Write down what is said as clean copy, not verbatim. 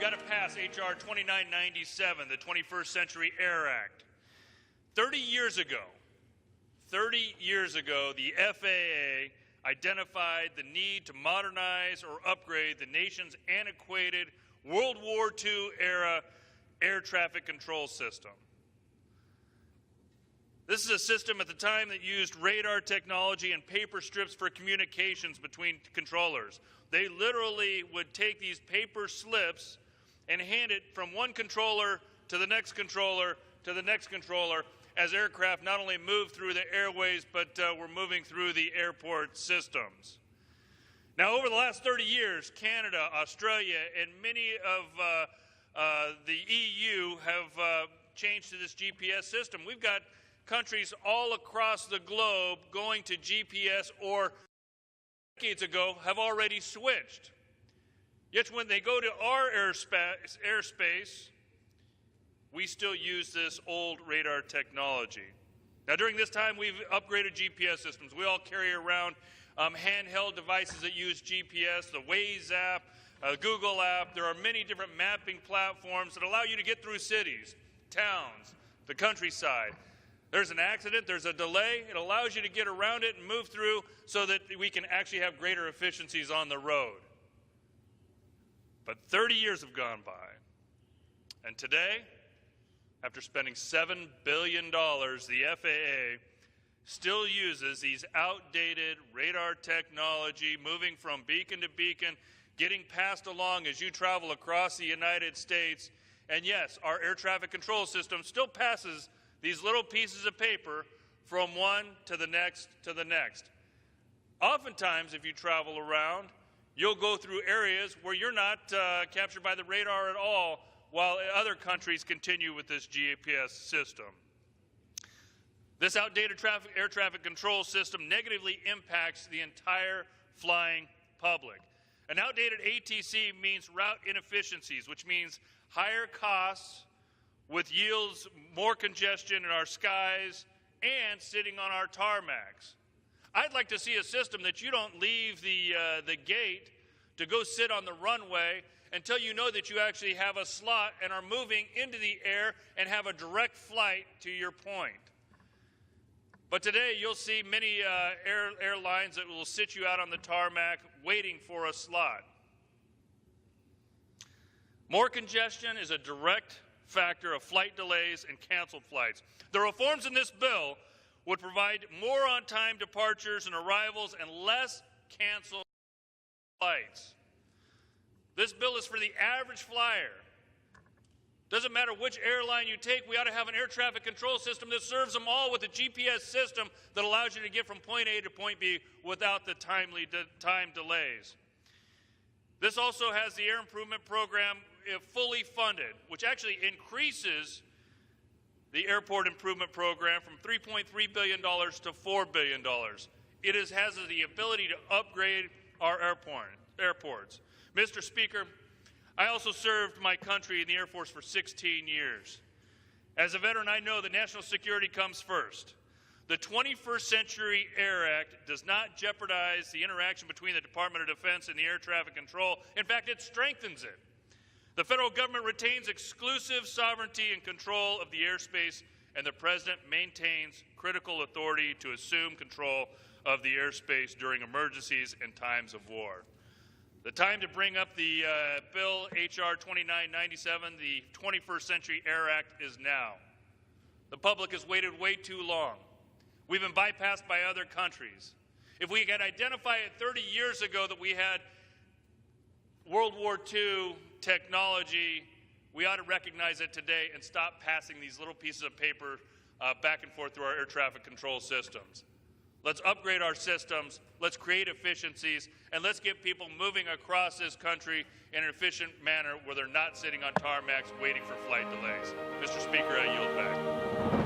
got to pass H.R. 2997, the 21st Century AIRR Act. 30 years ago, the FAA identified the need to modernize or upgrade the nation's antiquated World War II era air traffic control system. This is a system at the time that used radar technology and paper strips for communications between controllers. They literally would take these paper slips and hand it from one controller to the next controller to the next controller as aircraft not only moved through the airways but were moving through the airport systems. Now, over the last 30 years, Canada, Australia, and many of the EU have changed to this GPS system. We've got countries all across the globe going to GPS or decades ago have already switched. Yet when they go to our airspace, we still use this old radar technology. Now, during this time, we've upgraded GPS systems. We all carry around handheld devices that use GPS, the Waze app, Google app. There are many different mapping platforms that allow you to get through cities, towns, the countryside. There's an accident, there's a delay, it allows you to get around it and move through so that we can actually have greater efficiencies on the road. But 30 years have gone by, and today, after spending $7 billion, the FAA still uses these outdated radar technology, moving from beacon to beacon, getting passed along as you travel across the United States. And yes, our air traffic control system still passes these little pieces of paper from one to the next to the next. Oftentimes, if you travel around, you'll go through areas where you're not captured by the radar at all, while other countries continue with this GPS system. This outdated air traffic control system negatively impacts the entire flying public. An outdated ATC means route inefficiencies, which means higher costs with yields more congestion in our skies and sitting on our tarmacs. I'd like to see a system that you don't leave the gate to go sit on the runway until you know that you actually have a slot and are moving into the air and have a direct flight to your point. But today you'll see many airlines that will sit you out on the tarmac waiting for a slot. More congestion is a direct factor of flight delays and canceled flights. The reforms in this bill would provide more on-time departures and arrivals and less canceled flights. This bill is for the average flyer. Doesn't matter which airline you take, we ought to have an air traffic control system that serves them all with a GPS system that allows you to get from point A to point B without the time delays. This also has the Air Improvement Program fully funded, which actually increases the Airport Improvement Program from $3.3 billion to $4 billion. It has the ability to upgrade our airports. Mr. Speaker, I also served my country in the Air Force for 16 years. As a veteran, I know that national security comes first. The 21st Century AIR Act does not jeopardize the interaction between the Department of Defense and the air traffic control. In fact, it strengthens it. The federal government retains exclusive sovereignty and control of the airspace, and the President maintains critical authority to assume control of the airspace during emergencies and times of war. The time to bring up the bill, H.R. 2997, the 21st Century AIR Act, is now. The public has waited way too long. We've been bypassed by other countries. If we could identify it 30 years ago that we had World War II technology, we ought to recognize it today and stop passing these little pieces of paper back and forth through our air traffic control systems. Let's upgrade our systems, let's create efficiencies, and let's get people moving across this country in an efficient manner where they're not sitting on tarmacs waiting for flight delays. Mr. Speaker, I yield back.